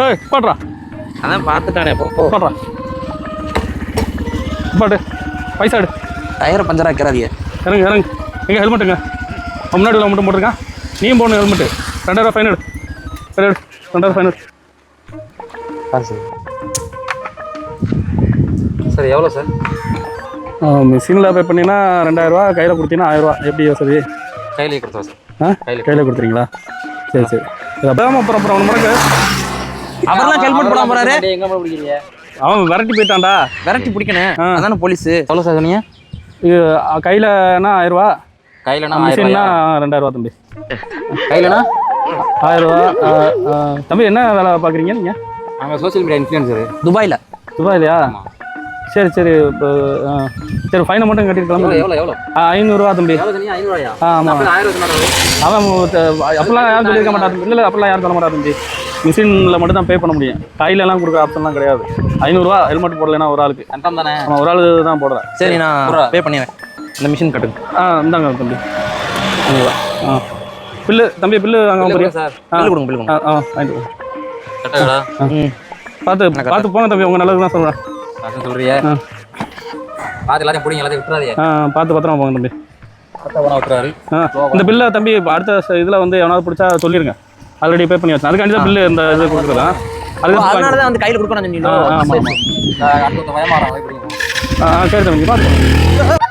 ஏய் பாட்றா அதான் பார்த்துட்டானே பாட்றா பாட்டு பைசா எடு டயரை பஞ்சர் ஆக்கிறாதீங்க இறங்கு இறங்கு எங்கே ஹெல்மெட்டுங்க முன்னாடி உள்ள மட்டும் போட்டிருக்கேன் நீயும் போகணும் ஹெல்மெட்டு 2000 ஃபைன் எடு சரி எடு 2000 ஃபைன் எடு சார் எவ்வளோ சார் மிஷினில் பே பண்ணிங்கன்னா 2000 கையில் கொடுத்தீங்கன்னா 1000 எப்படி வசதி கையிலே கொடுத்தோம் சார் கையில் கொடுத்துறீங்களா சரி சரி அப்புறம் அப்புறம் அவன் முறைக்கு அவர்லாம் ஹெல்மெட் போடாம போறாரு எங்க பிடிக்கிறீங்க அவன் விரட்டி போயிட்டான்டா விரட்டி பிடிக்கணும் அதானே போலீஸ் எவ்வளோ சார் சொன்னீங்க இது கையிலனா 1000 கையிலனா மிஷின்னா 2000 தம்பி கையிலனா 1000 தம்பி என்ன வேலை பார்க்குறீங்க நீங்கள் நாங்கள் சோஷியல் மீடியா இன்ஃப்ளூயன்சரு துபாயிலையா சரி சரி இப்போ சரி ஃபைனை மட்டும் கட்டிருக்கலாம் எவ்வளோ 500 தம்பி ஆமாம் 1000 அவன் அப்பெல்லாம் யாரும் சொல்லியிருக்க மாட்டான் இல்லை அப்பெல்லாம் யாரும் சொல்ல மாட்டான் தம்பி மிஷினில் மட்டும் தான் பே பண்ண முடியும் கையிலலாம் கொடுக்குற ஆப்ஷன்லாம் கிடையாது 500 ஹெல்மெட் போடலைன்னா ஒரு ஆளுக்கு தானே ஆமாம் ஒரு ஆள் தான் போடுறேன் சரி நான் பே பண்ணிடுறேன் இந்த மிஷின் கட்டுங்க இந்தாங்க தம்பி பில்லு தம்பி பில்லு வாங்க சார் பில்லு கொடுங்க வாங்கிட்டு பார்த்து போங்க தம்பி உங்கள் நல்லது தான் சொல்கிறேன் சொல்றியா பார்த்து எல்லாத்தையும் பிடிங்க எல்லாத்தையும் விட்டுறாதீங்க பார்த்து பத்திரமா போங்க தம்பி விட்டுறாரு இந்த பில்லை தம்பி அடுத்த இதில் வந்து எவனாவது பிடிச்சா சொல்லிடுங்க ஆல்ரெடி பே பண்ணி வச்சேன் அதுக்காண்டி தான் பில்லு இந்த இது கொடுக்குறேன் அதனால தான் வந்து கையில் கொடுக்கணும் ஆமாம் ஆமாம் அடுத்த பயமாறான் சரி தம்பி பார்த்து